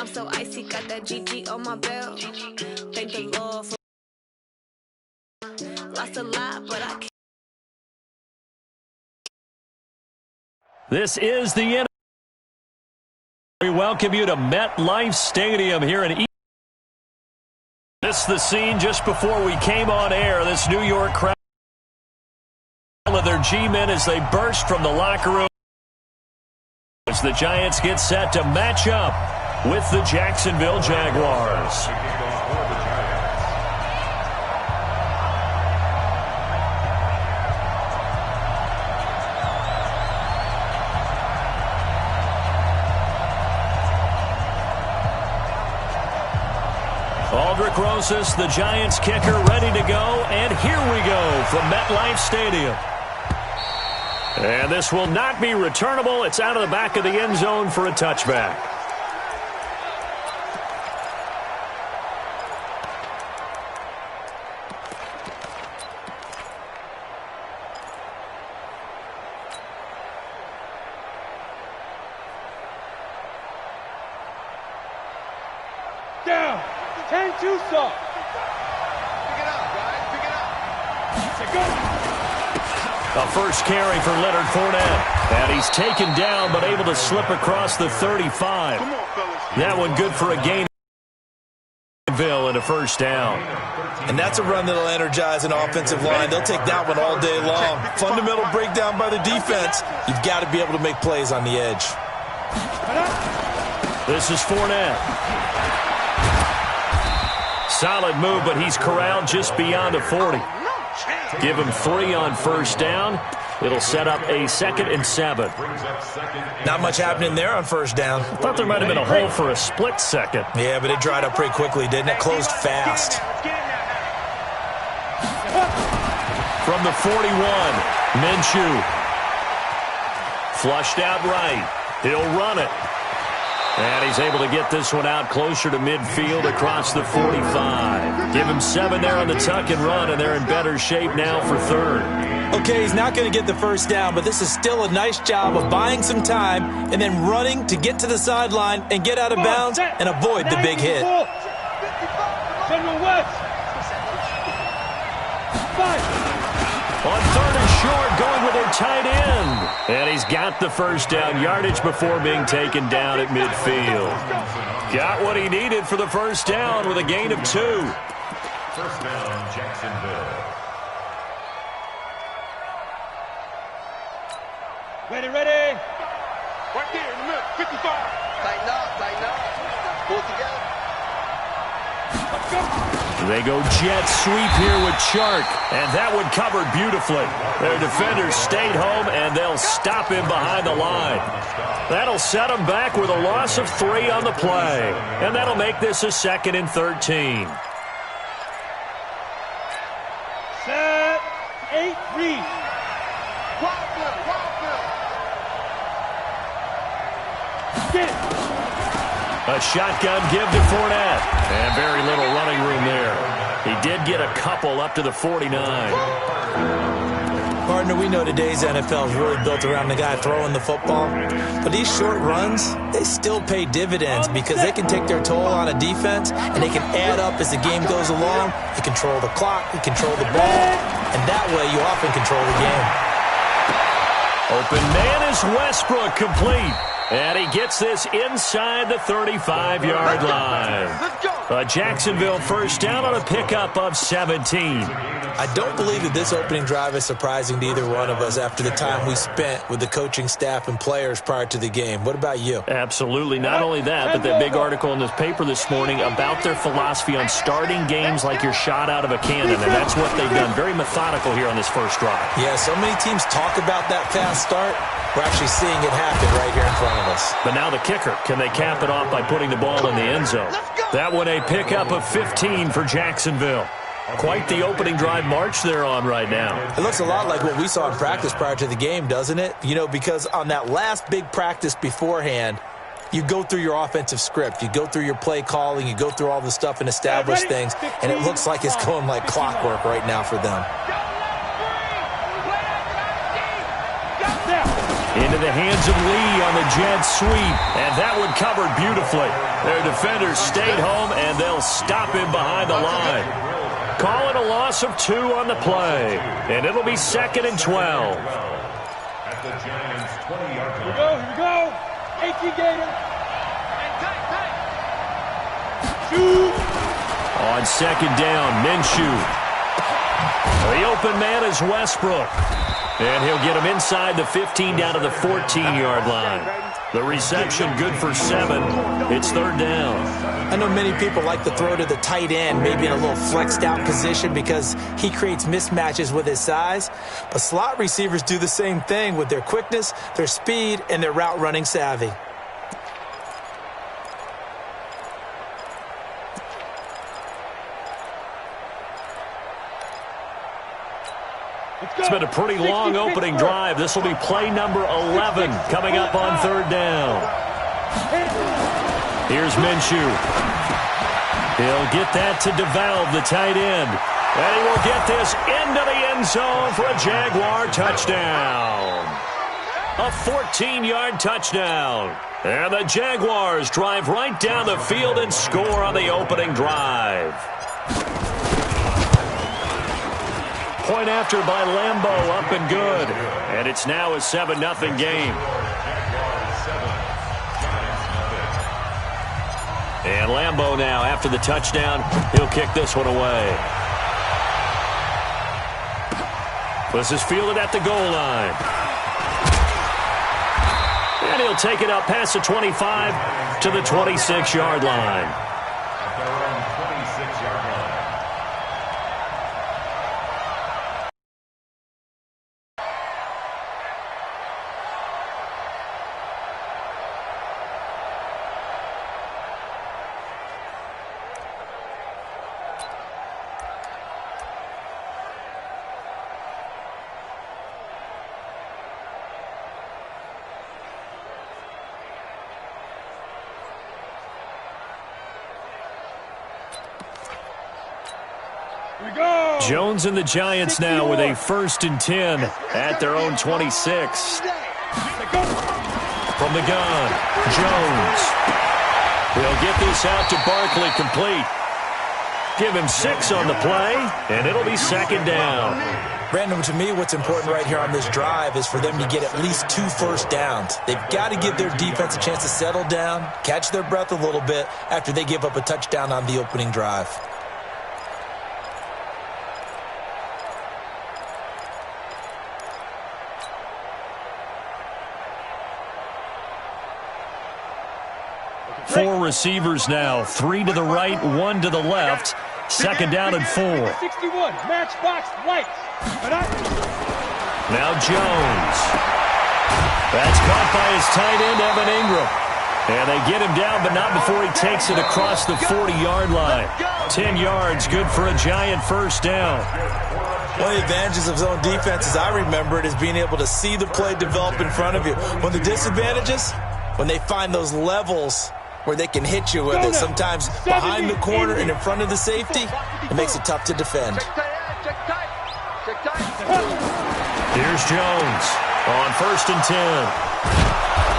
I'm so icy, got that GG on my belt. Thank the Lord for lost a lot, but I can't. This is the end. We welcome you to MetLife Stadium here in This is the scene just before we came on air. This New York crowd of their G-men as they burst from the locker room as the Giants get set to match up with the Jacksonville Jaguars. Aldrick Rosas, the Giants kicker, ready to go. And here we go from MetLife Stadium. And this will not be returnable. It's out of the back of the end zone for a touchback. Down. 10-2 stop. Pick it up, guys. Pick it up. Go. A first carry for Leonard Fournette. And he's taken down but able to slip across the 35. Come on, fellas. That one good for a gain and a first down. And that's a run that'll energize an offensive line. They'll take that one all day long. Fundamental breakdown by the defense. You've got to be able to make plays on the edge. This is Fournette. Solid move, but he's corralled just beyond the 40. Give him 3 on first down. It'll set up a 2nd and 7. Not much happening there on first down. I thought there might have been a hole for a split second. Yeah, but it dried up pretty quickly, didn't it? Closed fast. From the 41, Minshew. Flushed out right. He'll run it. And he's able to get this one out closer to midfield across the 45. Give him 7 there on the tuck and run, and they're in better shape now for 3rd. Okay, he's not going to get the first down, but this is still a nice job of buying some time and then running to get to the sideline and get out of bounds and avoid the big hit. General West. 5. On 3rd and short, going with their tight end. And he's got the first down yardage before being taken down at midfield. Got what he needed for the first down with a gain of 2. First down, Jacksonville. Ready. Right there in the middle. 55. Tighten up. Pull together. Let's go. They go jet sweep here with Chark, and that one covered beautifully. Their defenders stayed home, and they'll stop him behind the line. That'll set them back with a loss of 3 on the play, and that'll make this a 2nd and 13. Set. 8, read. Get it. A shotgun give to Fournette. And very little running room there. He did get a couple up to the 49. Partner, we know today's NFL is really built around the guy throwing the football. But these short runs, they still pay dividends because they can take their toll on a defense and they can add up as the game goes along. You control the clock, you control the ball, and that way you often control the game. Open man is Westbrook, complete. And he gets this inside the 35-yard line. A Jacksonville first down on a pickup of 17. I don't believe that this opening drive is surprising to either one of us after the time we spent with the coaching staff and players prior to the game. What about you? Absolutely. Not only that, but that big article in this paper this morning about their philosophy on starting games like you're shot out of a cannon, and that's what they've done. Very methodical here on this first drive. Yeah, so many teams talk about that fast start. We're actually seeing it happen right here in front of us. But now the kicker. Can they cap it off by putting the ball in the end zone? That one a pickup of 15 for Jacksonville. Quite the opening drive march they're on right now. It looks a lot like what we saw in practice prior to the game, doesn't it? You know, because on that last big practice beforehand, you go through your offensive script. You go through your play calling. You go through all the stuff and establish things. And it looks like it's going like clockwork right now for them. Into the hands of Lee on the jet sweep. And that one covered beautifully. Their defenders stayed home, and they'll stop him behind the line. Call it a loss of 2 on the play. And it'll be 2nd and 12. At the Giants' 20-yard line. Here we go. 18 Gator. Shoot. On 2nd down, Minshew. The open man is Westbrook. And he'll get him inside the 15 down to the 14-yard line. The reception good for 7. It's 3rd down. I know many people like to throw to the tight end, maybe in a little flexed out position because he creates mismatches with his size. But slot receivers do the same thing with their quickness, their speed, and their route running savvy. It's been a pretty long opening drive. This will be play number 11 coming up on 3rd down. Here's Minshew. He'll get that to DeValve, the tight end. And he will get this into the end zone for a Jaguar touchdown. A 14-yard touchdown. And the Jaguars drive right down the field and score on the opening drive. Point after by Lambeau, up and good. And it's now a 7-0 game. And Lambeau now, after the touchdown, he'll kick this one away. This is fielded at the goal line. And he'll take it up past the 25 to the 26-yard line. At their own 26-yard line. Jones and the Giants now with a 1st and 10 at their own 26. From the gun, Jones. He'll get this out to Barkley complete. Give him 6 on the play, and it'll be 2nd down. Brandon, to me, what's important right here on this drive is for them to get at least 2 first downs. They've got to give their defense a chance to settle down, catch their breath a little bit after they give up a touchdown on the opening drive. Four receivers now, 3 to the right, 1 to the left. 2nd down and 4. 61, matchbox lights. Now Jones. That's caught by his tight end, Evan Ingram. And they get him down, but not before he takes it across the 40-yard line. 10 yards, good for a Giant 1st down. One of the advantages of zone defense, as I remember it, is being able to see the play develop in front of you. One of the disadvantages, when they find those levels where they can hit you with it, sometimes behind the corner and in front of the safety, it makes it tough to defend. Here's Jones on 1st and 10.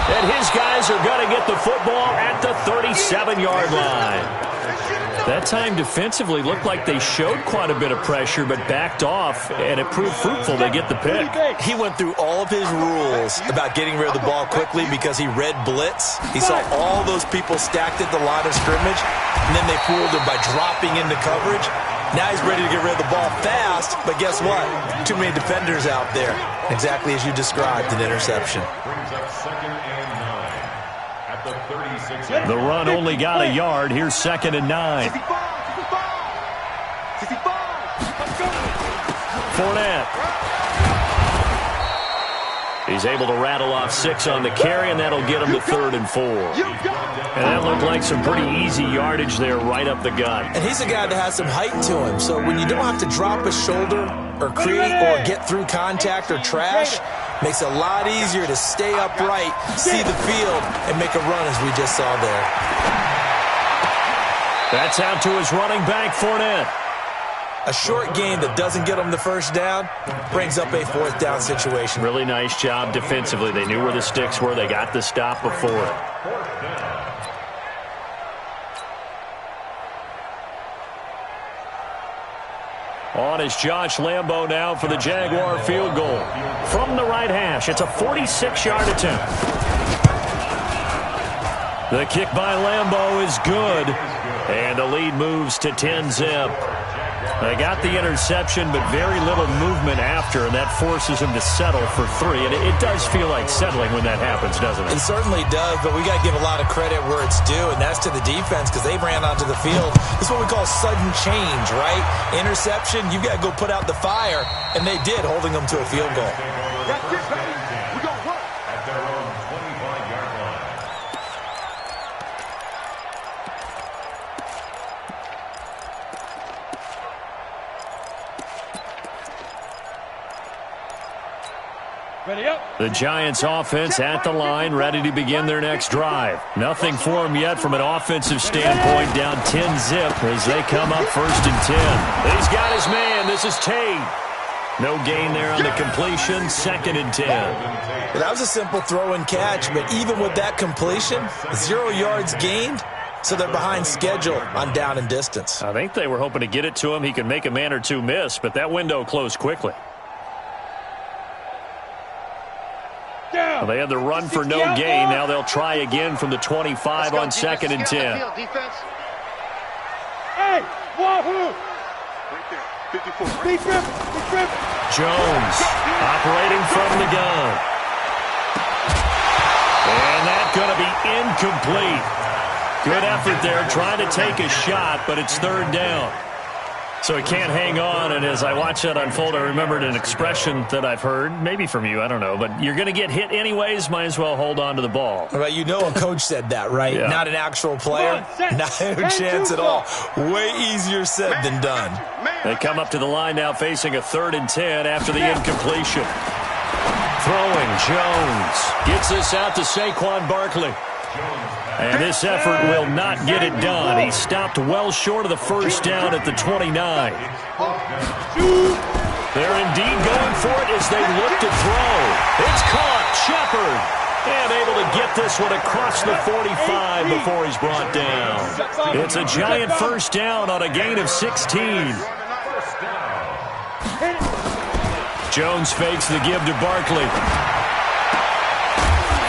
And his guys are going to get the football at the 37-yard line. That time defensively looked like they showed quite a bit of pressure but backed off, and it proved fruitful. They get the pick. He went through all of his rules about getting rid of the ball quickly because he read blitz. He saw all those people stacked at the line of scrimmage, and then they fooled him by dropping into coverage. Now he's ready to get rid of the ball fast, but guess what? Too many defenders out there. Exactly as you described, an interception. Brings up 2nd and 9 at the 36. The run only got a yard. Here's 2nd and 9. Fournette. He's able to rattle off 6 on the carry, and that'll get him to 3rd and 4. And that looked like some pretty easy yardage there right up the gut. And he's a guy that has some height to him, so when you don't have to drop a shoulder or create or get through contact or trash, makes it a lot easier to stay upright, see the field, and make a run as we just saw there. That's out to his running back, Fournette. A short game that doesn't get them the first down brings up a fourth down situation. Really nice job defensively. They knew where the sticks were. They got the stop before it. On is Josh Lambo now for the Jaguar field goal. From the right hash, it's a 46-yard attempt. The kick by Lambo is good, and the lead moves to 10-zip. They got the interception, but very little movement after, and that forces him to settle for 3. And it does feel like settling when that happens, doesn't it? It certainly does, but we got to give a lot of credit where it's due, and that's to the defense because they ran onto the field. This is what we call sudden change, right? Interception, you've got to go put out the fire, and they did, holding them to a field goal. That's it, baby. We gonna work. At their own 25-yard line. Ready up. The Giants offense at the line, ready to begin their next drive. Nothing for them yet from an offensive standpoint, down 10-zip as they come up 1st and 10. He's got his man. This is Tate. No gain there on the completion, 2nd and 10. Well, that was a simple throw and catch, but even with that completion, 0 yards gained, so they're behind schedule on down and distance. I think they were hoping to get it to him. He could make a man or two miss, but that window closed quickly. Well, they had the run for no gain. Now they'll try again from the 25 on 2nd and 10. Hey, wahoo! Right there, 54. Big rip. Jones operating from the gun. And that's going to be incomplete. Good effort there trying to take a shot, but it's 3rd down. So he can't hang on, and as I watch that unfold, I remembered an expression that I've heard, maybe from you, I don't know, but you're going to get hit anyways, might as well hold on to the ball. Well, you know a coach said that, right? Yeah. Not an actual player. Not a chance at all. Way easier said than done. They come up to the line now facing a 3rd and 10 after the incompletion. Throwing, Jones gets this out to Saquon Barkley. And this effort will not get it done. He stopped well short of the 1st down at the 29. They're indeed going for it as they look to throw. It's caught. Shepard. And able to get this one across the 45 before he's brought down. It's a giant 1st down on a gain of 16. Jones fakes the give to Barkley.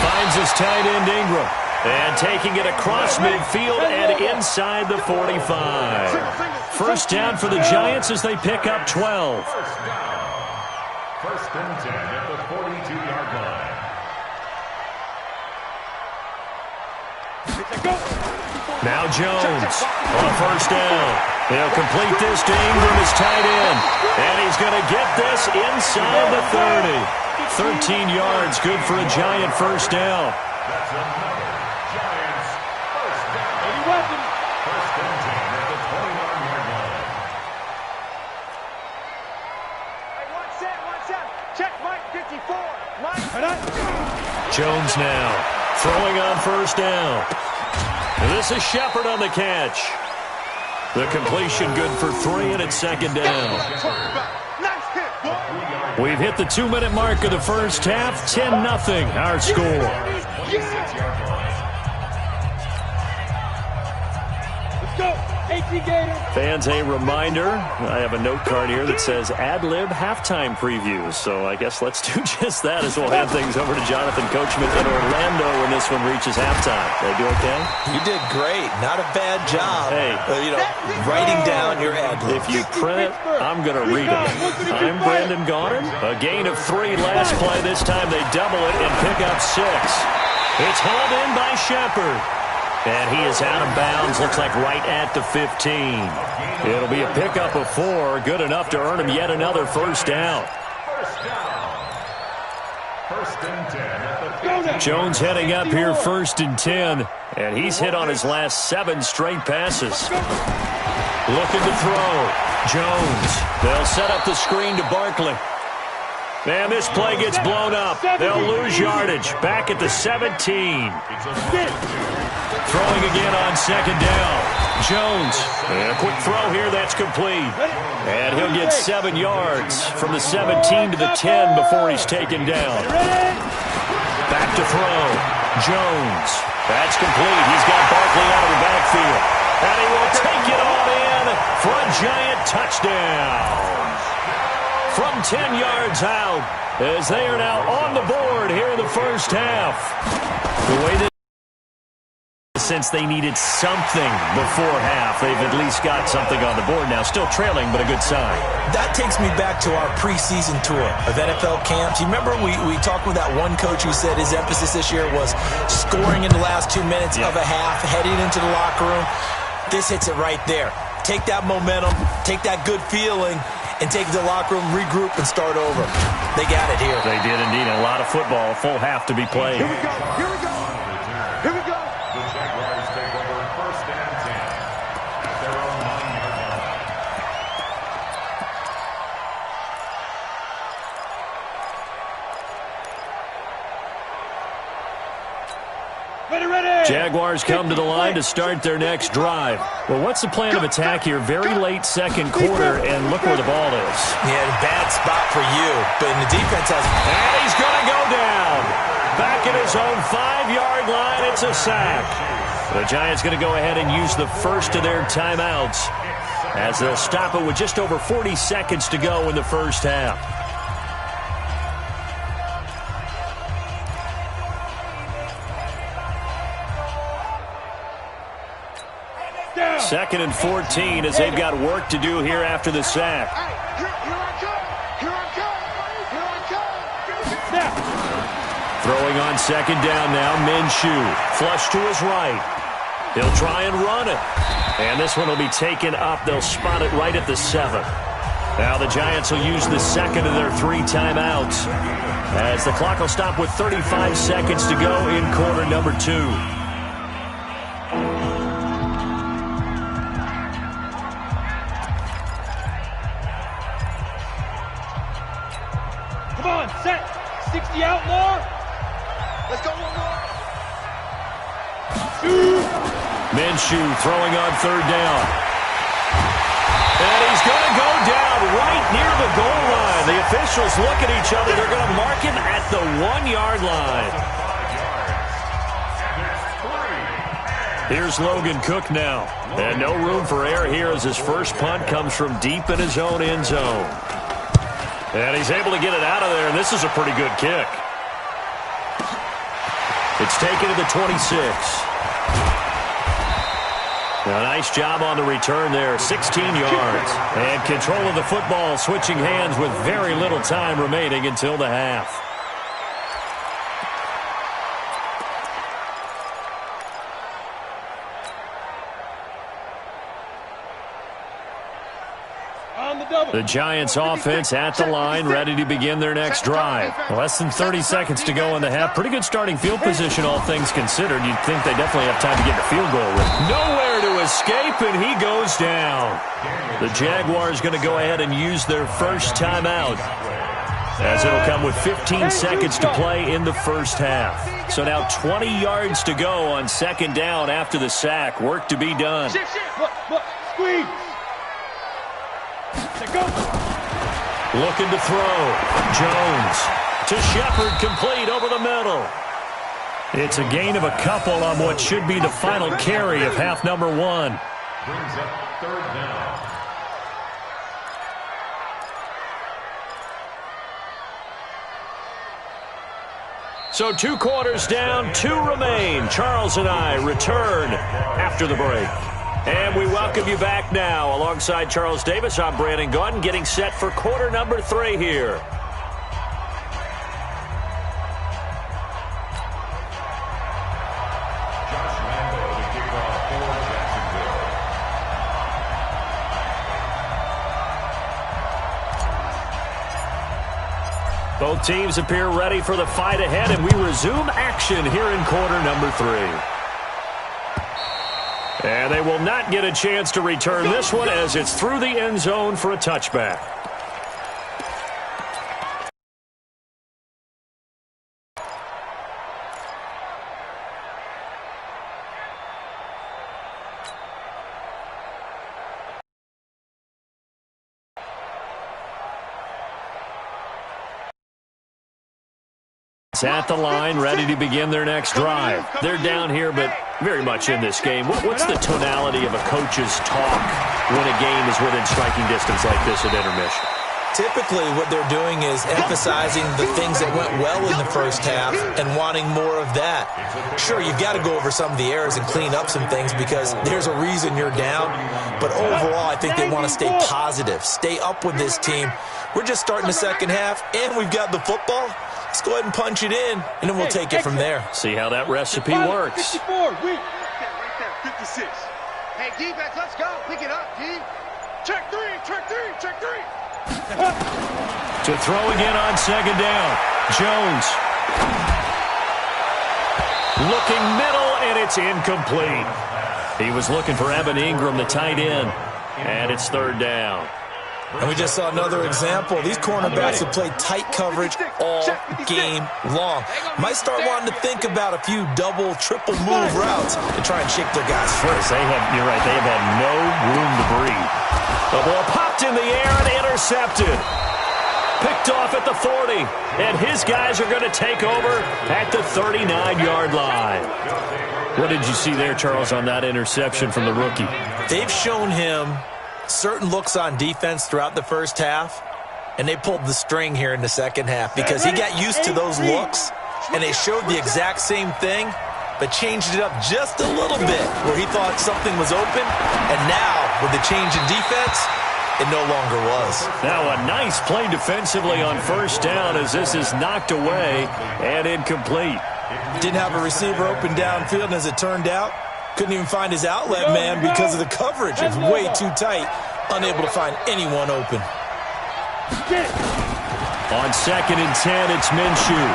Finds his tight end Ingram. And taking it across midfield and inside the 45. 1st down for the Giants as they pick up 12. 1st and 10 at the 42-yard line. Now Jones on 1st down. He'll complete this to Ingram, his tight end. And he's going to get this inside the 30. 13 yards, good for a Giant 1st down. That's another Giants 1st down. 1st and 10 at the 21-yard line. Hey, one set. Check Mike 54. Jones now throwing on 1st down. And this is Shepard on the catch. The completion good for 3, and it's 2nd down. We've hit the 2-minute mark of the 1st half. 10-0 our score. Fans, a reminder, I have a note card here that says ad-lib halftime previews. So I guess let's do just that as we'll hand things over to Jonathan Coachman in Orlando when this one reaches halftime. Did I do okay? You did great. Not a bad job. Hey. Writing down your ad-libs. If you print it, I'm going to read it. I'm Brandon Gaudin. A gain of 3 last play. This time they double it and pick up 6. It's hauled in by Shepard. And he is out of bounds, looks like right at the 15. It'll be a pickup of 4, good enough to earn him yet another 1st down. 1st and 10 at the 15. Jones heading up here 1st and 10, and he's hit on his last 7 straight passes. Looking to throw. Jones. They'll set up the screen to Barkley. And this play gets blown up. They'll lose yardage. Back at the 17. Throwing again on 2nd down. Jones. And a quick throw here. That's complete. And he'll get 7 yards from the 17 to the 10 before he's taken down. Back to throw. Jones. That's complete. He's got Barkley out of the backfield. And he will take it on in for a giant touchdown. From 10 yards out, as they are now on the board here in the first half. The way that since they needed something before half, they've at least got something on the board now. Still trailing, but a good sign. That takes me back to our preseason tour of NFL camps. You remember we talked with that one coach who said his emphasis this year was scoring in the last 2 minutes of a half, heading into the locker room. This hits it right there. Take that momentum, take that good feeling, and take it to the locker room, regroup, and start over. They got it here. They did indeed. A lot of football, full half to be played. Here we go. Here we go. Here we go. The Jaguars take over 1st and 10 at their own 9-yard line. Jaguars come to the line to start their next drive. Well, what's the plan of attack here? Very late second quarter, and look where the ball is. Yeah, bad spot for you, but the defense has... And he's going to go down. Back at his own 5-yard line, it's a sack. The Giants going to go ahead and use the first of their timeouts as they'll stop it with just over 40 seconds to go in the first half. Second and 14 as they've got work to do here after the sack. Throwing on second down now, Minshew. Flush to his right. He'll try and run it. And this one will be taken up. They'll spot it right at the 7. Now the Giants will use the second of their 3 timeouts as the clock will stop with 35 seconds to go in quarter number 2. Come on, set. 60 out more. Let's go one more. Minshew throwing on third down. And he's going to go down right near the goal line. The officials look at each other. They're going to mark him at the 1-yard line. Here's Logan Cook now. And no room for error here as his first punt comes from deep in his own end zone. And he's able to get it out of there, and this is a pretty good kick. It's taken to the 26. A nice job on the return there, 16 yards. And control of the football switching hands with very little time remaining until the half. The Giants offense at the line, ready to begin their next drive. Less than 30 seconds to go in the half. Pretty good starting field position, all things considered. You'd think they definitely have time to get the field goal with. Nowhere to escape, and he goes down. The Jaguars going to go ahead and use their first timeout, as it'll come with 15 seconds to play in the first half. So now 20 yards to go on second down after the sack. Work to be done. Squeeze. Looking to throw. Jones to Shepard, complete over the middle. It's a gain of a couple on what should be the final carry of half number 1. Brings up 3rd down. So 2 quarters down, 2 remain. Charles and I return after the break. And we welcome you back now. Alongside Charles Davis, I'm Brandon Gaudin, getting set for quarter number 3 here. Josh Lambo to kick off for Jacksonville. Both teams appear ready for the fight ahead, and we resume action here in quarter number 3. And they will not get a chance to return this one as it's through the end zone for a touchback. It's at the line, ready to begin their next drive. They're down here, but very much in this game. What's the tonality of a coach's talk when a game is within striking distance like this at intermission? Typically, what they're doing is emphasizing the things that went well in the first half and wanting more of that. Sure, you've got to go over some of the errors and clean up some things because there's a reason you're down. But overall, I think they want to stay positive, stay up with this team. We're just starting the second half, and we've got the football. Let's go ahead and punch it in, and then we'll take it from there. See how that recipe works. 54, wait. Right there, 56. Hey, defense, let's go. Pick it up, D. Check three, check three, check three. To throw again on second down. Jones. Looking middle, and it's incomplete. He was looking for Evan Ingram, the tight end, and it's third down. And we just saw another example. These cornerbacks have played tight coverage all game long. Might start wanting to think about a few double, triple move routes and try and shake their guys first. You're right, they have had no room to breathe. The ball popped in the air and intercepted. Picked off at the 40, and his guys are going to take over at the 39-yard line. What did you see there, Charles, on that interception from the rookie? They've shown him certain looks on defense throughout the first half, and they pulled the string here in the second half because he got used to those looks, and they showed the exact same thing, but changed it up just a little bit where he thought something was open, and now with the change in defense, it no longer was. Now a nice play defensively on first down as this is knocked away and incomplete. Didn't have a receiver open downfield, and as it turned out, couldn't even find his outlet man because of the coverage. It's way too tight, unable to find anyone open. On 2nd and 10, it's Minshew.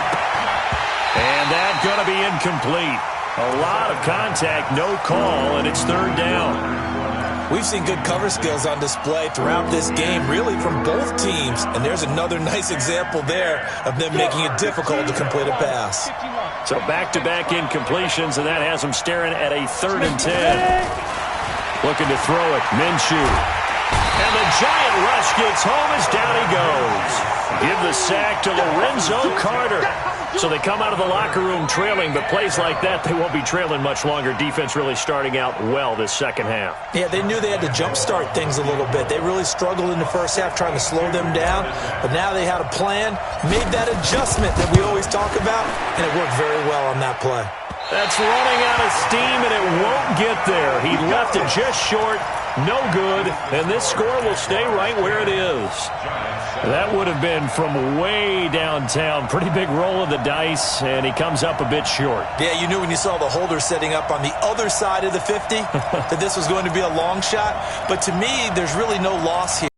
And that's going to be incomplete. A lot of contact, no call, and it's third down. We've seen good cover skills on display throughout this game, really from both teams. And there's another nice example there of them making it difficult to complete a pass. So back-to-back incompletions, and that has them staring at a 3rd and 10. Looking to throw it, Minshew. And the giant rush gets home as down he goes. Give the sack to Lorenzo Carter. So they come out of the locker room trailing, but plays like that, they won't be trailing much longer. Defense really starting out well this second half. Yeah, they knew they had to jumpstart things a little bit. They really struggled in the first half trying to slow them down, but now they had a plan, made that adjustment that we always talk about, and it worked very well on that play. That's running out of steam, and it won't get there. He left it just short, no good, and this score will stay right where it is. That would have been from way downtown. Pretty big roll of the dice, and he comes up a bit short. Yeah, you knew when you saw the holder setting up on the other side of the 50 that this was going to be a long shot. But to me, there's really no loss here.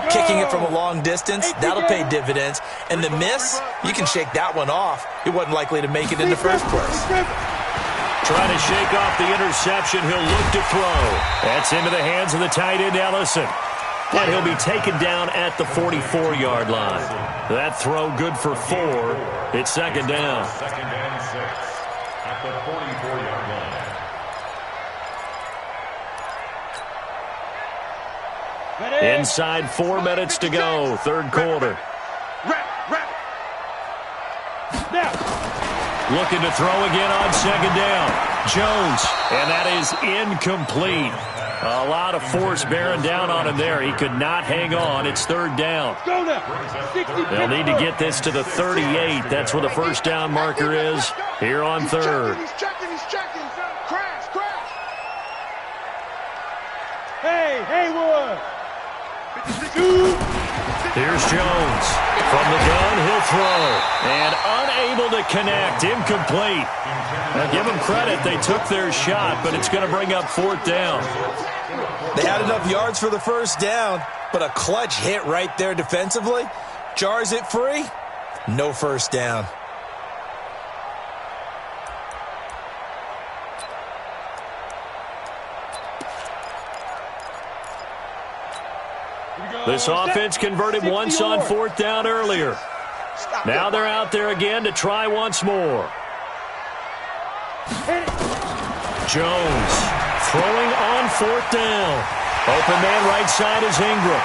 Kicking it from a long distance, that'll pay dividends. And the miss, you can shake that one off. He wasn't likely to make it in the first place. Trying to shake off the interception. He'll look to throw. That's into the hands of the tight end, Ellison. And he'll be taken down at the 44-yard line. That throw good for 4. It's second down. 2nd and 6 at the 44-yard line. Inside 4 minutes to go, third quarter. Looking to throw again on second down. Jones, and that is incomplete. A lot of force bearing down on him there. He could not hang on. It's third down. They'll need to get this to the 38. That's where the first down marker is here on third. He's checking. Crash. Hey, Haywood. Here's Jones. From the gun, he'll throw. And unable to connect. Incomplete. Now, give them credit. They took their shot, but it's going to bring up 4th down. They had enough yards for the first down, but a clutch hit right there defensively. Jars it free. No first down. This offense converted once on 4th down earlier. Now they're out there again to try once more. Jones throwing on 4th down. Open man right side is Ingram.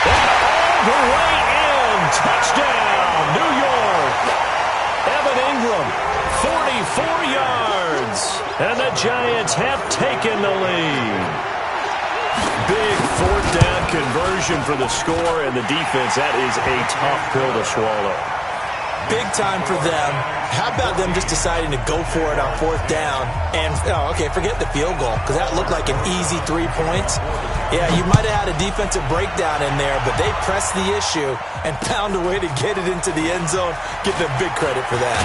And all the way in. touchdown, New York. Evan Ingram, 44 yards. And the Giants have taken the lead. Big fourth down conversion for the score, and the defense, that is a tough pill to swallow. Big time for them. How about them just deciding to go for it on fourth down? And, forget the field goal, because that looked like an easy 3 points. Yeah, you might have had a defensive breakdown in there, but they pressed the issue and found a way to get it into the end zone. Give them big credit for that.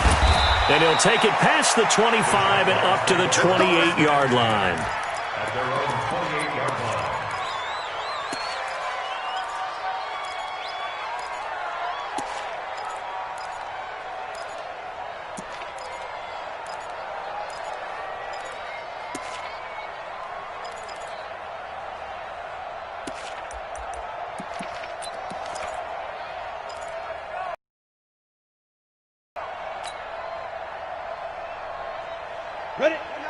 And he'll take it past the 25 and up to the 28-yard line. At their own 28-yard line.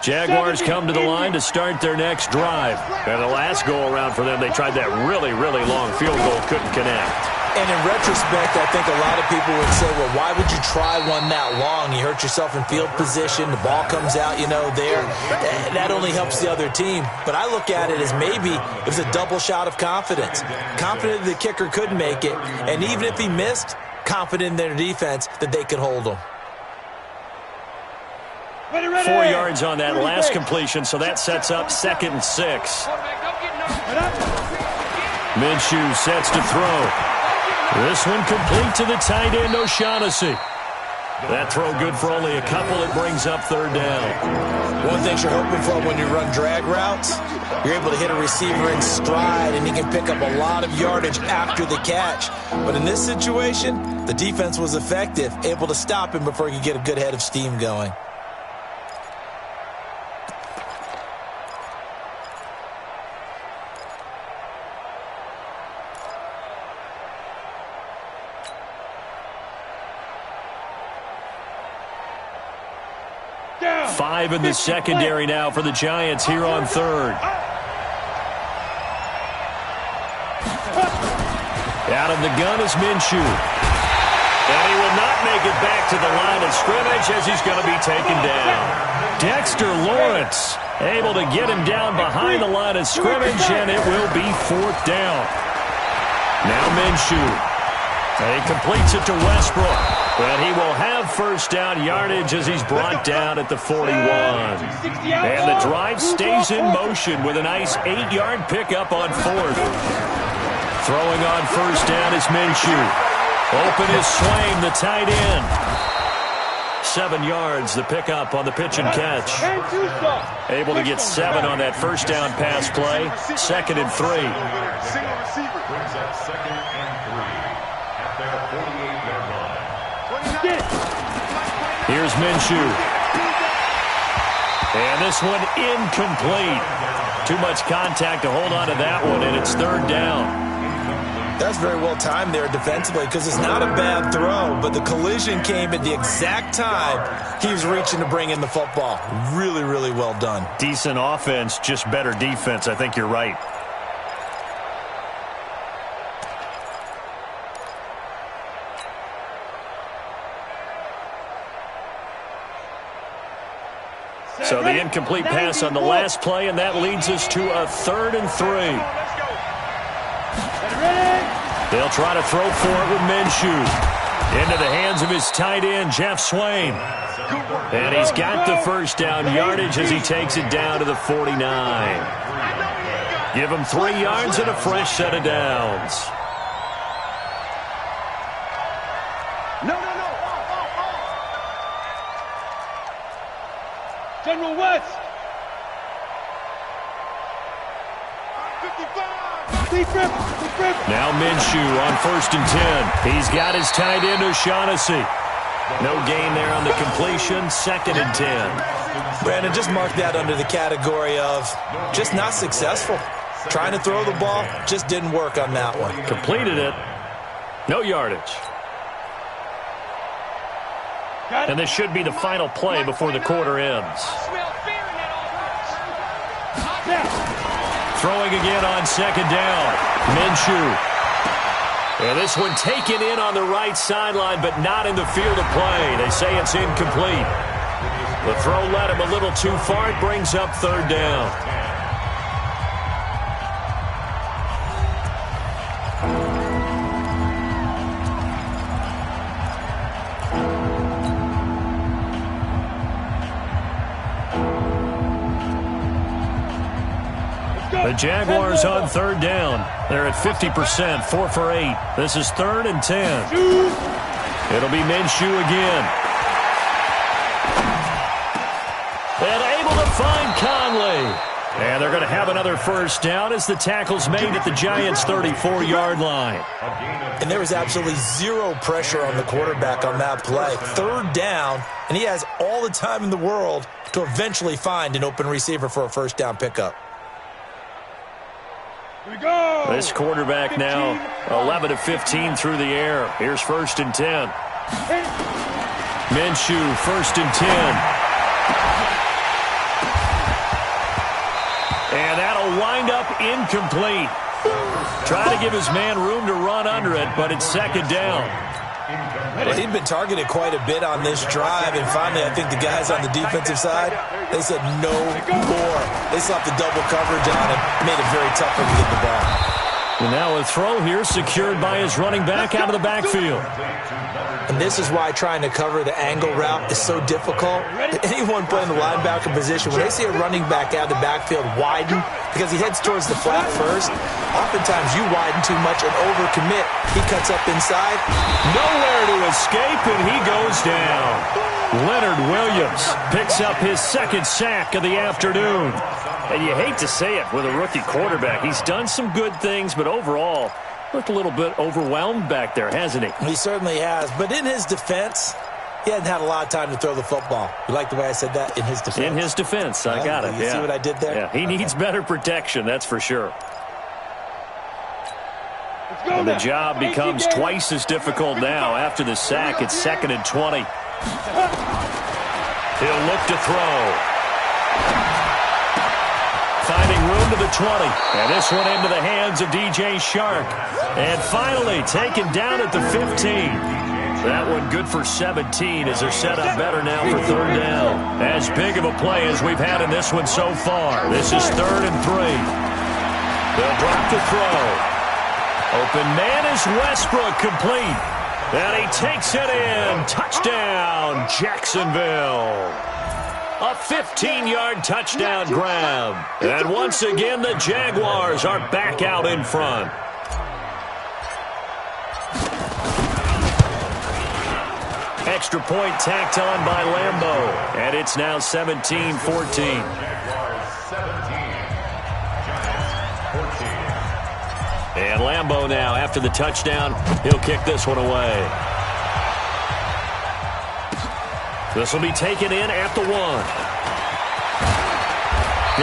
Jaguars come to the line to start their next drive. And the last go-around for them, they tried that really, really long field goal, couldn't connect. And in retrospect, I think a lot of people would say, well, why would you try one that long? You hurt yourself in field position. The ball comes out, there. That only helps the other team. But I look at it as maybe it was a double shot of confidence. Confident the kicker could make it. And even if he missed, confident in their defense that they could hold him. 4 yards on that last completion, so that sets up 2nd and 6. Minshew sets to throw. This one complete to the tight end, O'Shaughnessy. That throw good for only a couple. It brings up 3rd down. One thing you're hoping for when you run drag routes, you're able to hit a receiver in stride, and he can pick up a lot of yardage after the catch. But in this situation, the defense was effective, able to stop him before he could get a good head of steam going. Five in the secondary now for the Giants here on 3rd. Out of the gun is Minshew. And he will not make it back to the line of scrimmage as he's going to be taken down. Dexter Lawrence able to get him down behind the line of scrimmage, and it will be 4th down. Now Minshew. He completes it to Westbrook. But he will have 1st down yardage as he's brought down at the 41. And the drive stays in motion with a nice 8-yard pickup on 4th. Throwing on 1st down is Minshew. Open is Swain, the tight end. 7 yards, the pickup on the pitch and catch. Able to get 7 on that 1st down pass play. 2nd and 3. Brings up 2nd and 3 at their 48-yard line. Here's Minshew. And this one incomplete. Too much contact to hold on to that one, and it's 3rd down. That's very well timed there defensively because it's not a bad throw, but the collision came at the exact time he was reaching to bring in the football. Really, really well done. Decent offense, just better defense. I think you're right. So the incomplete pass on the last play, and that leads us to a 3rd and 3. They'll try to throw for it with Minshew. Into the hands of his tight end, Jeff Swain. And he's got the 1st down yardage as he takes it down to the 49. Give him 3 yards and a fresh set of downs. General West. 55. Now Minshew on 1st and 10. He's got his tight end, O'Shaughnessy. No gain there on the completion. 2nd and 10. Brandon, just mark that under the category of just not successful. Trying to throw the ball, just didn't work on that one. Completed it. No yardage. And this should be the final play before the quarter ends. Throwing again on 2nd down. Minshew. And this one taken in on the right sideline, but not in the field of play. They say it's incomplete. The throw led him a little too far. It brings up third down. The Jaguars on third down. They're at 50%, 4 for 8. This is 3rd and 10. It'll be Minshew again. And able to find Conley. And they're going to have another first down as the tackle's made at the Giants' 34-yard line. And there was absolutely zero pressure on the quarterback on that play. 3rd down, and he has all the time in the world to eventually find an open receiver for a first down pickup. This quarterback now 11 of 15 through the air. Here's 1st and 10. Minshew, 1st and 10. And that'll wind up incomplete. Trying to give his man room to run under it, but it's 2nd down. Well, he'd been targeted quite a bit on this drive, and finally I think the guys on the defensive side, they said no more. They slapped the double coverage on him, made it very tough for him to get the ball. And now a throw here secured by his running back out of the backfield. And this is why trying to cover the angle route is so difficult. Anyone playing the linebacker position, when they see a running back out of the backfield widen, because he heads towards the flat first, oftentimes you widen too much and overcommit. He cuts up inside. Nowhere to escape, and he goes down. Leonard Williams picks up his 2nd sack of the afternoon. And you hate to say it with a rookie quarterback. He's done some good things, but overall, looked a little bit overwhelmed back there, hasn't he? He certainly has. But in his defense, he hadn't had a lot of time to throw the football. You like the way I said that? In his defense. In his defense. I got it. You see what I did there? Yeah, he needs better protection, that's for sure. And the job becomes twice as difficult now. After the sack, it's 2nd and 20. He'll look to throw. Finding room to the 20. And this one into the hands of DJ Shark. And finally taken down at the 15. That one good for 17 as they're set up better now for 3rd down. As big of a play as we've had in this one so far. This is 3rd and 3. They'll drop the throw. Open man is Westbrook, complete. And he takes it in. Touchdown, Jacksonville. A 15-yard touchdown grab. And once again, the Jaguars are back out in front. Extra point tacked on by Lambeau. And it's now 17-14. And Lambeau now, after the touchdown, he'll kick this one away. This will be taken in at the 1.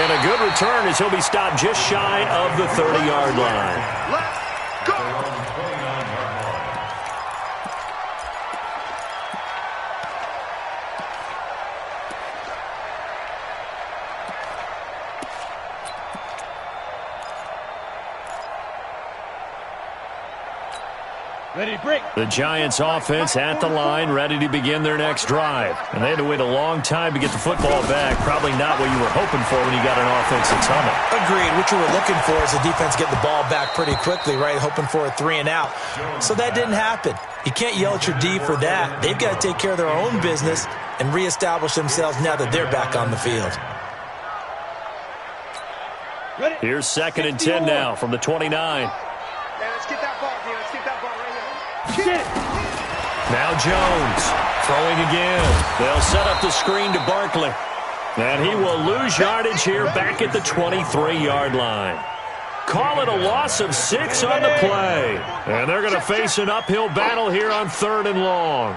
And a good return as he'll be stopped just shy of the 30-yard line. Let's go! Ready, break. The Giants offense at the line, ready to begin their next drive. And they had to wait a long time to get the football back. Probably not what you were hoping for when you got an offense that's humming. Agreed. What you were looking for is the defense getting the ball back pretty quickly, right? Hoping for a 3 and out. So that didn't happen. You can't yell at your D for that. They've got to take care of their own business and reestablish themselves now that they're back on the field. Here's 2nd and 10 now from the 29. Let's get that ball, dude. Let's get that ball right here. Now Jones throwing again. They'll set up the screen to Barkley. And he will lose yardage here back at the 23-yard line. Call it a loss of 6 on the play. And they're going to face an uphill battle here on 3rd and long.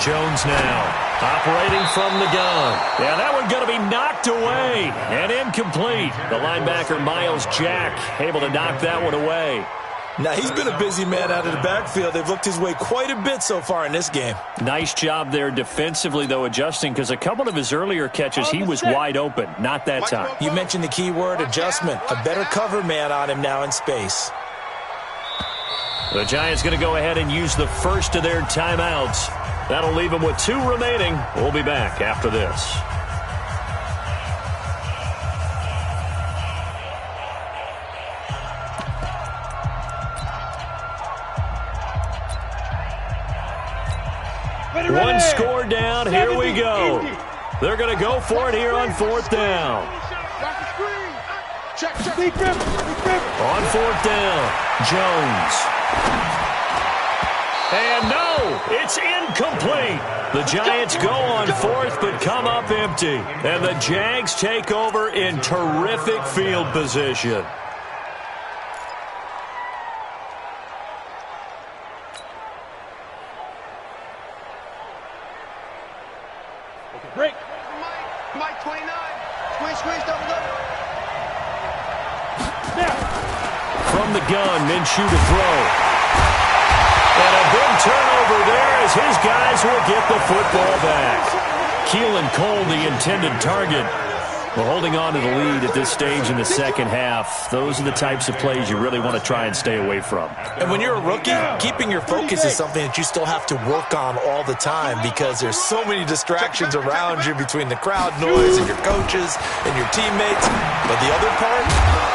Jones now operating from the gun. Yeah, that one going to be knocked away and incomplete. The linebacker, Miles Jack, able to knock that one away. Now, he's been a busy man out of the backfield. They've looked his way quite a bit so far in this game. Nice job there defensively, though, adjusting, because a couple of his earlier catches, he was wide open. Not that time. You mentioned the key word, adjustment. A better cover man on him now in space. The Giants going to go ahead and use the first of their timeouts. That'll leave them with 2 remaining. We'll be back after this. One score down. Here we go. They're going to go for it here on 4th down. On 4th down, Jones. And no, it's incomplete. The Giants go on 4th but come up empty. And the Jags take over in terrific field position. Break. Mike 29. Squeeze, double. From the gun, Minshew to throw. And a big turnover there as his guys will get the football back. Keelan Cole, the intended target. Well, holding on to the lead at this stage in the second half, those are the types of plays you really want to try and stay away from. And when you're a rookie, keeping your focus is something that you still have to work on all the time because there's so many distractions around you between the crowd noise and your coaches and your teammates. But the other part,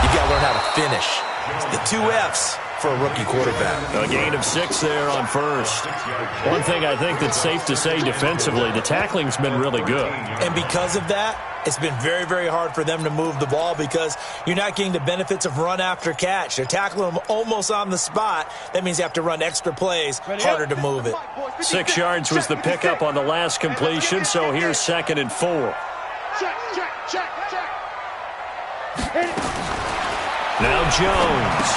you got to learn how to finish. The 2 F's for a rookie quarterback. A gain of 6 there on first. One thing I think that's safe to say defensively, the tackling's been really good. And because of that, it's been very, very hard for them to move the ball because you're not getting the benefits of run after catch. They're tackling them almost on the spot. That means you have to run extra plays, harder to move it. 6 yards was the pickup on the last completion, so here's 2nd and 4. Check. Now Jones.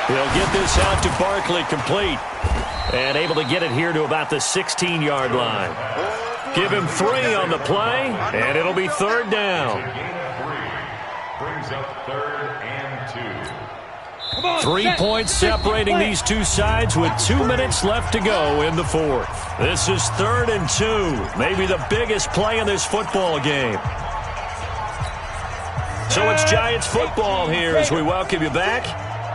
He'll get this out to Barkley complete. And able to get it here to about the 16-yard line. Give him 3 on the play, and it'll be 3rd down. Brings up 3rd and 2. 3 points separating these two sides with 2 minutes left to go in the 4th. This is 3rd and 2, maybe the biggest play in this football game. So it's Giants football here as we welcome you back.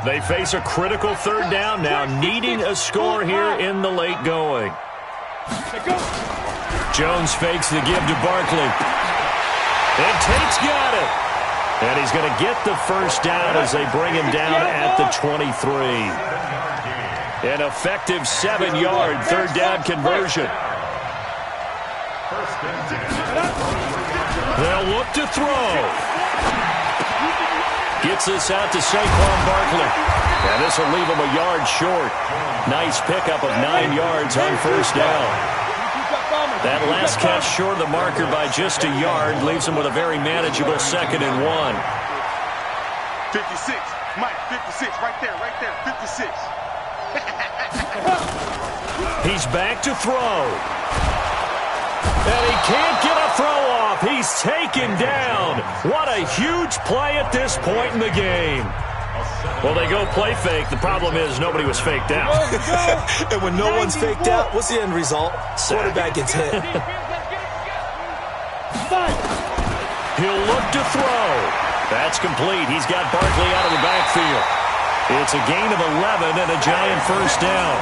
They face a critical 3rd down now, needing a score here in the late going. Jones fakes the give to Barkley. And Tate's got it. And he's going to get the first down as they bring him down at the 23. An effective 7-yard 3rd down conversion. They'll look to throw. Gets this out to Saquon Barkley. And this will leave him a yard short. Nice pickup of 9 yards on 1st down. That last catch short of the marker by just a yard leaves him with a very manageable 2nd and 1. 56. Mike, 56. Right there. 56. He's back to throw. And he can't get a throw off. He's taken down. What a huge play at this point in the game. Well, they go play fake. The problem is nobody was faked out. And when no one's faked out, what's the end result? Quarterback gets hit. He'll look to throw. That's complete. He's got Barkley out of the backfield. It's a gain of 11 and a Giant 1st down.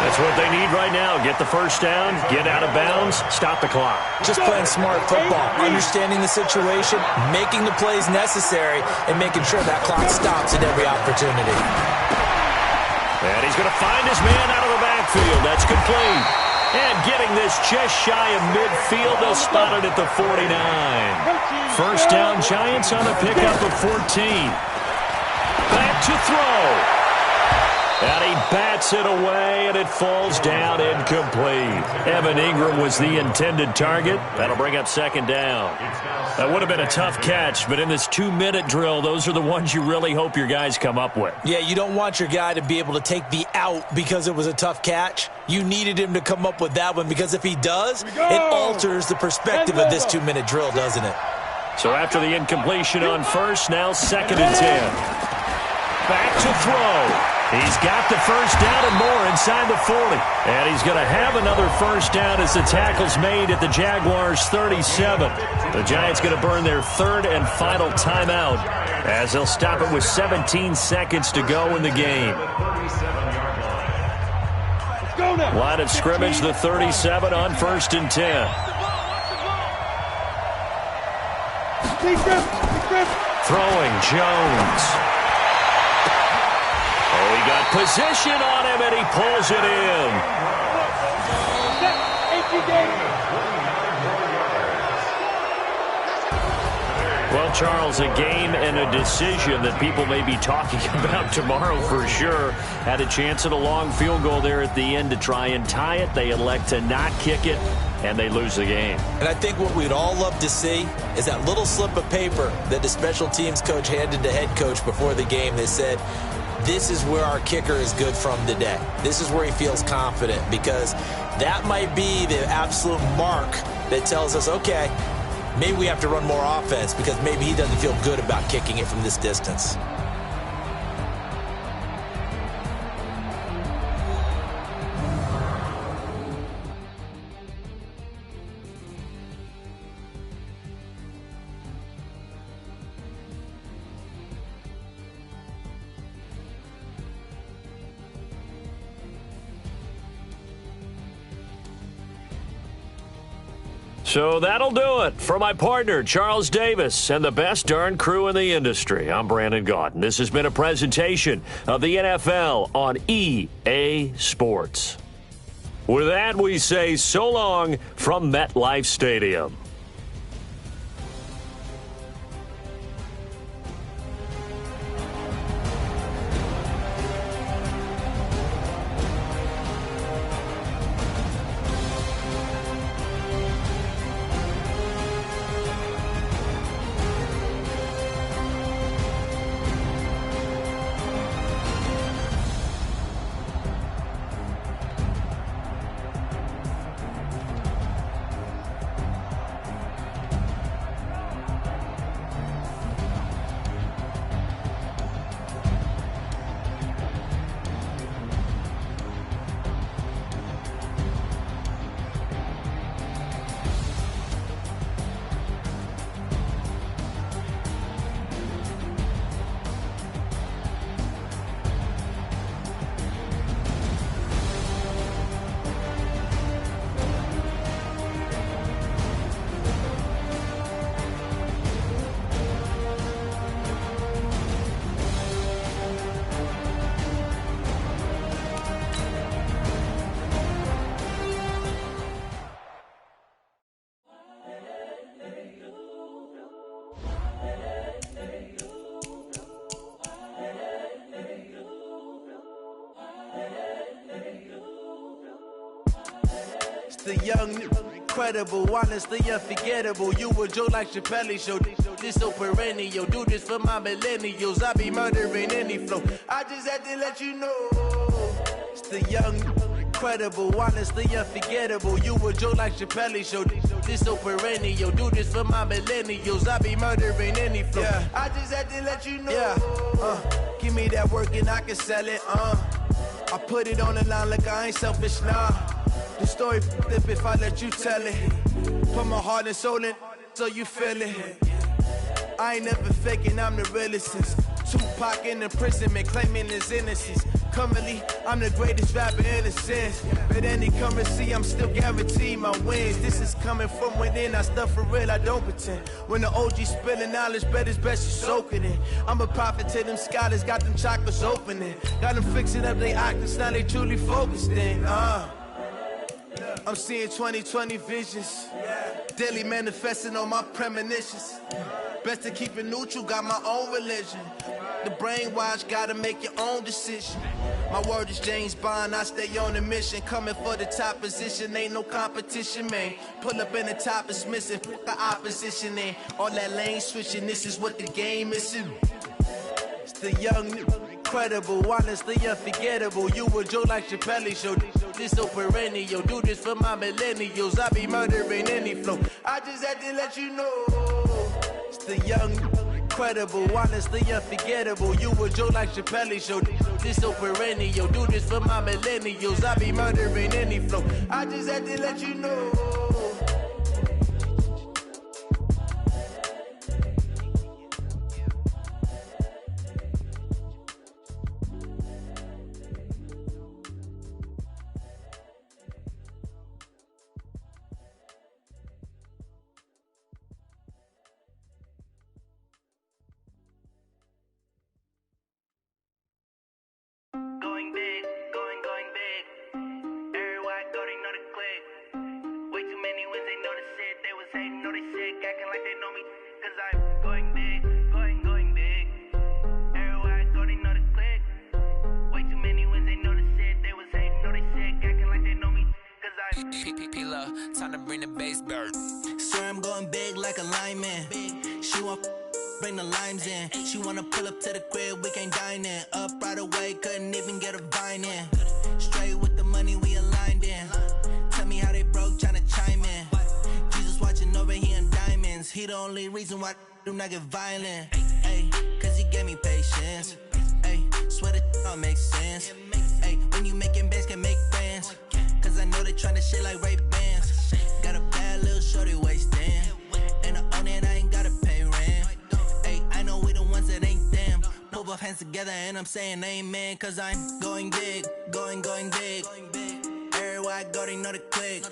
That's what they need right now. Get the 1st down, get out of bounds, stop the clock. Just playing smart football, understanding the situation, making the plays necessary, and making sure that clock stops at every opportunity. And he's going to find his man out of the backfield. That's complete. And getting this just shy of midfield, they'll spot it at the 49. 1st down, Giants on a pickup of 14. Back to throw. And he bats it away, and it falls down incomplete. Evan Ingram was the intended target. That'll bring up 2nd down. That would have been a tough catch, but in this 2-minute drill, those are the ones you really hope your guys come up with. Yeah, you don't want your guy to be able to take the out because it was a tough catch. You needed him to come up with that one because if he does, it alters the perspective of this 2-minute drill, doesn't it? So after the incompletion on 1st, now 2nd and 10. Back to throw. He's got the 1st down and more inside the 40. And he's going to have another 1st down as the tackle's made at the Jaguars' 37. The Giants going to burn their 3rd and final timeout as they'll stop it with 17 seconds to go in the game. there. Line of scrimmage, the 37 on 1st and 10. Big grip. Throwing Jones. Oh, he got position on him, and he pulls it in. Well, Charles, a game and a decision that people may be talking about tomorrow for sure. Had a chance at a long field goal there at the end to try and tie it. They elect to not kick it, and they lose the game. And I think what we'd all love to see is that little slip of paper that the special teams coach handed the head coach before the game. They said, this is where our kicker is good from today. This is where he feels confident, because that might be the absolute mark that tells us, okay, maybe we have to run more offense because maybe he doesn't feel good about kicking it from this distance. So that'll do it for my partner, Charles Davis, and the best darn crew in the industry. I'm Brandon Gaunt. This has been a presentation of the NFL on EA Sports. With that, we say so long from MetLife Stadium. The young, incredible, honestly unforgettable. You a Joe like Chappelle show. This so perennial. Do this for my millennials. I be murdering any flow. I just had to let you know. It's the young, incredible, honestly unforgettable. You a Joe like Chappelle show. This so perennial. Do this for my millennials. I be murdering any flow. Yeah. I just had to let you know. Yeah. Give me that work and I can sell it. I put it on the line like I ain't selfish, nah. The story flip if I let you tell it. Put my heart and soul in so you feel it. I ain't never faking, I'm the realest since Tupac in imprisonment, claiming his innocence. Currently, I'm the greatest rapper in a sense. But any currency, I'm still guaranteed my wins. This is coming from within, I stuff for real, I don't pretend. When the OG spilling knowledge, bet it's best you soak it in. I'm a prophet to them scholars, got them chakras opening. Got them fixing up they octaves, now they truly focused in. I'm seeing 2020 visions. Daily manifesting on my premonitions. Best to keep it neutral, got my own religion. The brainwash, gotta make your own decision. My word is James Bond, I stay on a mission. Coming for the top position, ain't no competition, man. Pull up in the top, it's missing, put the opposition in. All that lane switching, this is what the game is. It's the young, incredible, honestly unforgettable. You a Joe like Chappelle show. This so perennial. Do this for my millennials. I be murdering any flow. I just had to let you know. It's the young, incredible, honestly unforgettable. You a Joe like Chappelle show. This so perennial. Do this for my millennials. I be murdering any flow. I just had to let you know. sick, acting like they know me. Cause I'm going big, going big. Everywhere I go, they know the click. Way too many wins, they know the shit. They was hating, know they sick, acting like they know me. Cause I'm P-P-P-Love, time to bring the bass bird. Swear I'm going big like a lineman. She want bring the limes in. She wanna pull up to the crib, we can't dine in. Up right away, couldn't even get a vine in. Straight with the money we aligned in. Tell me how they broke, tryna chime in. Jesus watching over here in diamonds. He the only reason why I do not get violent. Ay, cause he gave me patience. Ay, swear that all makes sense. Ay, when you making bands, can make friends. Cause I know they tryna shit like Ray-Bans. Got a bad little shorty wasting. And I own it, I ain't gotta pay rent. Ay, I know we the ones that ain't them. Pull both hands together and I'm saying amen. Cause I'm going big, going big. Everywhere I go, they know the click.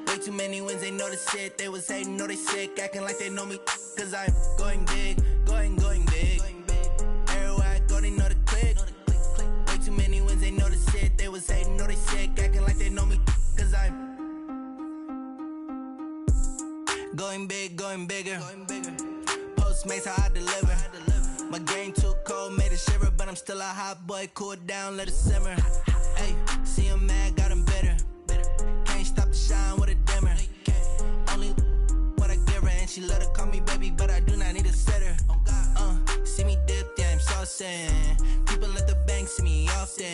Way too many wins, they know the shit. They was hating, know they sick, acting like they know me. Cause I'm going big, going big. Everywhere I go, they know the click. Way too many wins, they know the shit. They was hating, know they sick, acting like they know me. Cause I'm going big, going bigger. Postmates, how I deliver. My game too cold, made it shiver. But I'm still a hot boy, cool it down, let it simmer. Hey, see him mad, got him bitter. Can't stop the shine with a dimmer. Only what I give her, and she let her call me baby, but I do not need a sitter. See me dip, yeah, I'm saucing. People at the bank see me often.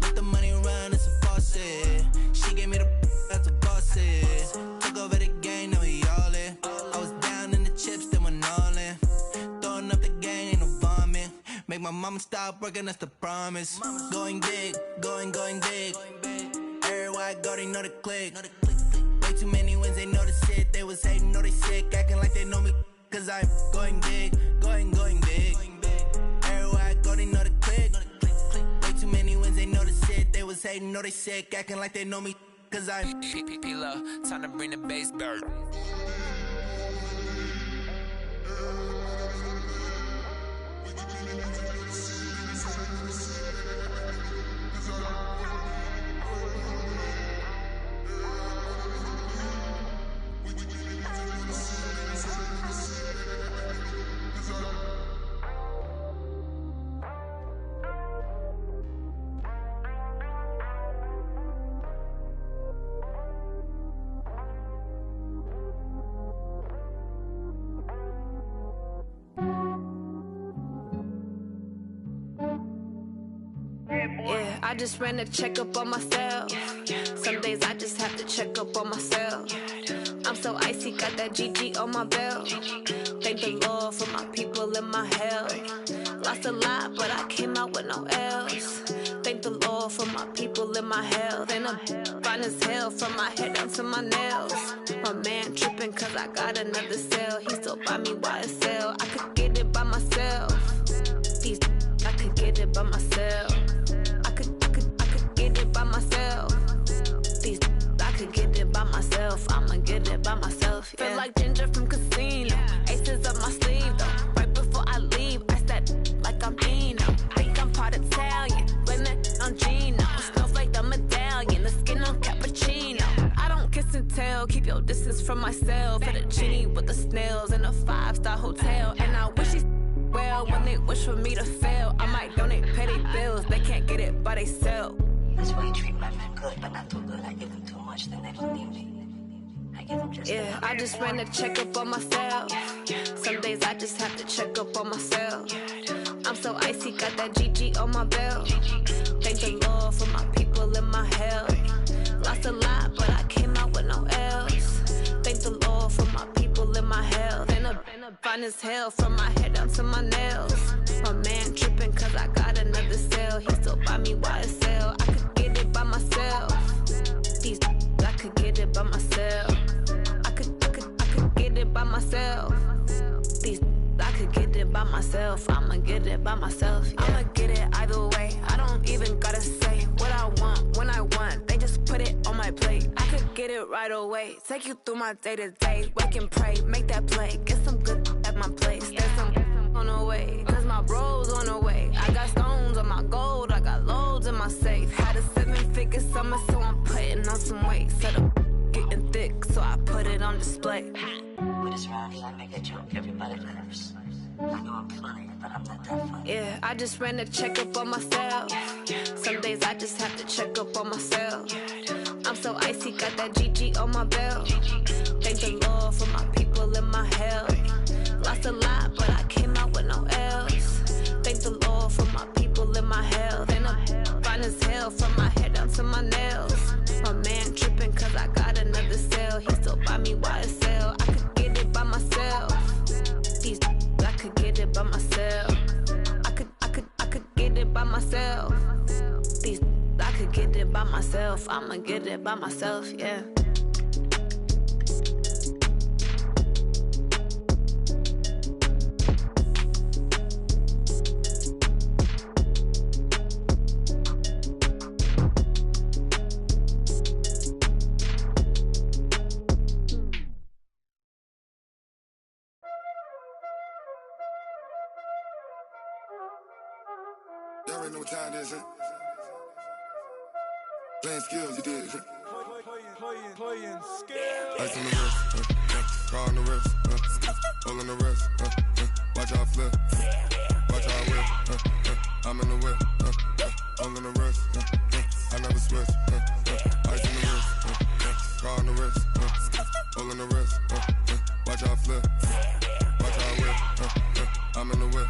Let the money run, it's a faucet. She gave me the that's a bossy. Took over the game, now we all in. I was down in the chips, then went all in. Throwing up the game, ain't no vomit. Make my mama stop working, that's the promise. Going big, going big. Everywhere I go, they know the click. Way too many wins, they know the shit. They was hating, know they sick, acting like they know me. Cause I'm going big, going big. Everywhere I go, they know the click. Way too many wins, they know the shit. They was hating, know they sick, acting like they know me. Cause I'm P-P-P-Love, time to bring the bass bird. Yeah, I just ran a checkup on myself. Some days I just have to check up on myself. I'm so icy, got that GG on my belt. Thank the Lord for my people and my health. Lost a lot, but I came out with no else. Thank the Lord for my people and my health. And I'm fine as hell from my head down to my nails. My man tripping cause I got another cell. He still buy me YSL. I could get it by myself. These I could get it by myself. I could get it by myself. These I could get it by myself. I'ma get it by myself. Yeah. Feel like Ginger from Casino. Aces up my sleeve though. Right before I leave, I step like I'm Dino. Think I'm part Italian. Blame that on Gino. Smells like the medallion. The skin on cappuccino. I don't kiss and tell. Keep your distance from myself. At a genie with the snails in a 5-star hotel. And I wish he's well when they wish for me to fail. I might donate, pay their bills. They can't get it by they self. That's why you treat my men good, but not too good. I give them too much, then they don't need me. I give them just yeah, I just ran a checkup on myself. Some days I just have to check up on myself. I'm so icy, got that GG on my belt. Thank the Lord for my people and my health. Lost a lot, but I came out with no else. Thank the Lord for my people and my health. And I'm fine as hell from my head down to my nails. My man tripping cause I got another cell. He still buy me YSL. I could get it by myself. These I could get it by myself. I could get it by myself. These I could get it by myself. I'ma get it by myself. Yeah. I'ma get it either way. I don't even gotta say what I want when I want. They just put it on my plate. I could get it right away. Take you through my day to day. Wake and pray, make that play. Get some good at my place. There's some on the way. Cause my bro's on the way. I got stones on my gold. I got loads in my safe. Had a 7-figure summer, so I'm putting on some weight. Set up getting thick, so I put it on display. with us around here. I make a joke, everybody laughs. I know I'm funny, but I'm not that funny. Yeah, I just ran a checkup on myself. Some days I just have to check up on myself. I'm so icy, got that GG on my belt. Thank the Lord for my people in my health. Lost a lot, but I came out with no L's. Thank the Lord for my people in my health. And I'm fine as hell from my head down to my nails. My man tripping cause I got another cell. He still buy me YSL. I could get it by myself. These I could get it by myself. I could get it by myself. These I could get it by myself. I'ma get it by myself, yeah. Y'all already know what time it is, huh? Playing skills, you did. Playing skills. Ice on the wrist, car on the wrist, hole in the wrist, watch out flip, watch out whip, I'm in the whip, hole in the wrist, I never switch, ice on the wrist, car on the wrist, hole in the wrist, watch out flip, watch out whip, I'm in the whip,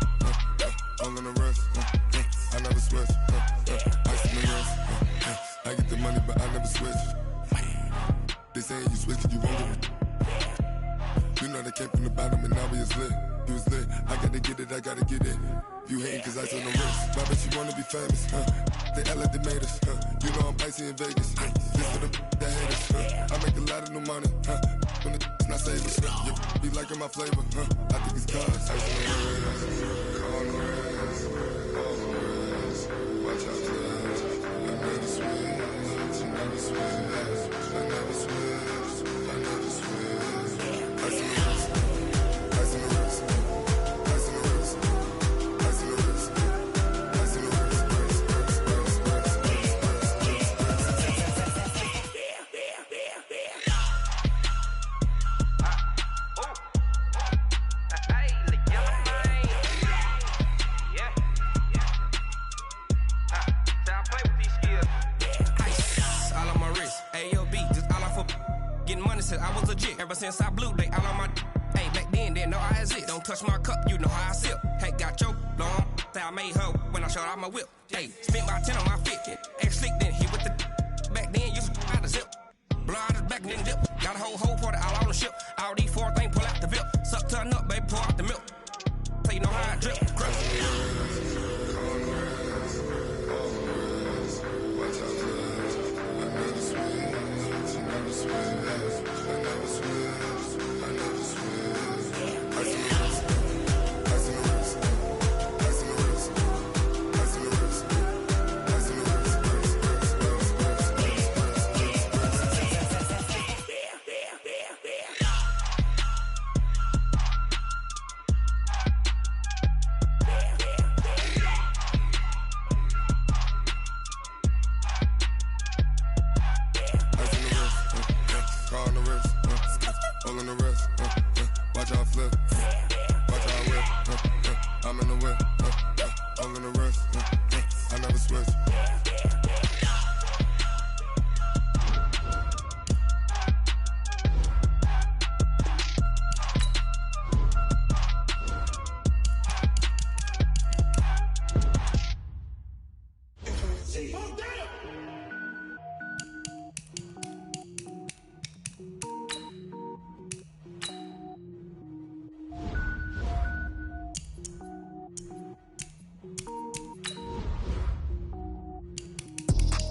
hole in the wrist, I never switch, ice on the wrist, I get the money but I never switch. They saying you switch and you won't get it. You know they came from the bottom and now we is lit. You was lit, I gotta get it, I gotta get it. You hating cause ice on the wrist. Why bet you wanna be famous, They act like they made us, You know I'm icy in Vegas, This for the that hate us, I make a lot of new money, When the not savers, You be liking my flavor, I think it's cause ice on the wrist, on the wrist, on the wrist. Watch out for this, I never switch, I never switch. I never switch, I never switch. Ice in the wrist, ice in the wrist, ice in the wrist, ice in the wrist, ice in the wrist, I was legit ever since I blew. They all on my hey back then didn't know I exist. Don't touch my cup, you know how I sip. Hey, got your long. Say I made her when I showed out my whip. Hey, spent my 10 on my fit. Ex slick then hit with the back then used to out the zip. Blow out his back then dip. Got a whole party all on the ship. All these 4 things pull out the VIP. Suck turn up, baby, pour out the milk. So you know how I drip. Crush.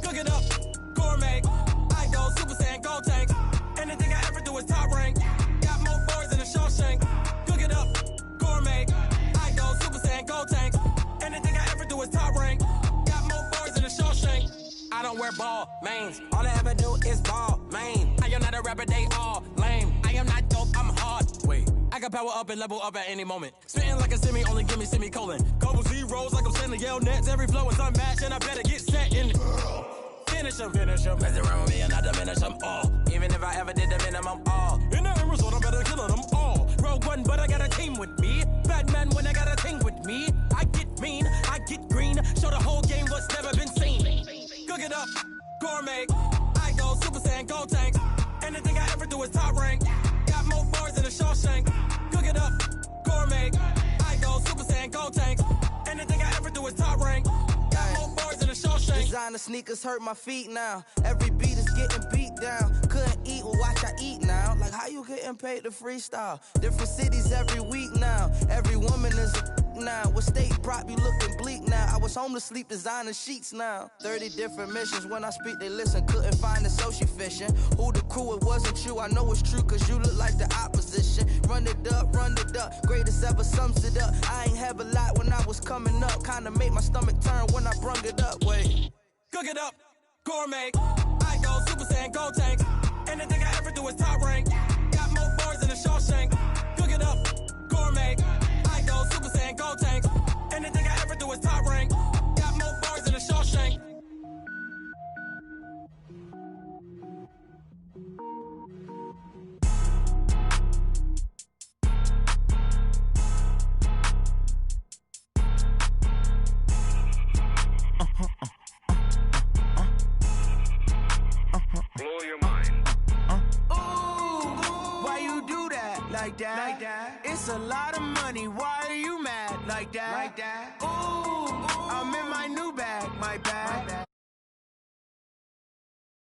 Cook it up, gourmet. I go Super Saiyan, gold tank. Anything I ever do is top rank. Got more boys than a Shawshank. Cook it up, gourmet. I go Super Saiyan, gold tank. Anything I ever do is top rank. Got more boys than a Shawshank. I don't wear ball mains. All I ever do is ball main. I am not a rapper, they all lame. I am not dope, I'm hard. Wait, I can power up and level up at any moment. Spitting like a semi, only give me semicolon. Couple zeros like I'm sending yell nets. Every flow is unmatched and I better get set in. Finish them. Mess around with me and I diminish them all. Even if I ever did the minimum all. In the end result, I'm better killing them all. gourmet. I go Super Saiyan, go tank. Anything I ever do is top rank. Got more bars than a Shawshank. Cook it up, gourmet. I go Super Saiyan, go tank. Anything I ever do is top rank. Got more bars than a Shawshank. Designer sneakers hurt my feet now. Every beat is getting beat down. Couldn't eat, well watch I eat now. Like how you getting paid to freestyle? Different cities every week now. Every woman is a now. With state prop, you looking bleak now. I was home to sleep designer sheets now. 30 different missions. When I speak, they listen. Couldn't find it, so she fishing. Who the crew? It wasn't you. I know it's true, cause you look like the opposition. Run it up, greatest ever sums it up. I ain't have a lot when I was coming up. Kinda made my stomach turn when I brung it up. Wait. Cook it up, gourmet. I go Super Saiyan, go tank. Anything I ever do is top rank. Got more bars than a Shawshank. Cook it up, gourmet. I go Super Saiyan, go tank. Anything I ever do is top rank. Got more bars than a Shawshank. Blow your mind. Why you do that? Like that? It's a lot of money. Why are you mad? Like that? Ooh, I'm in my new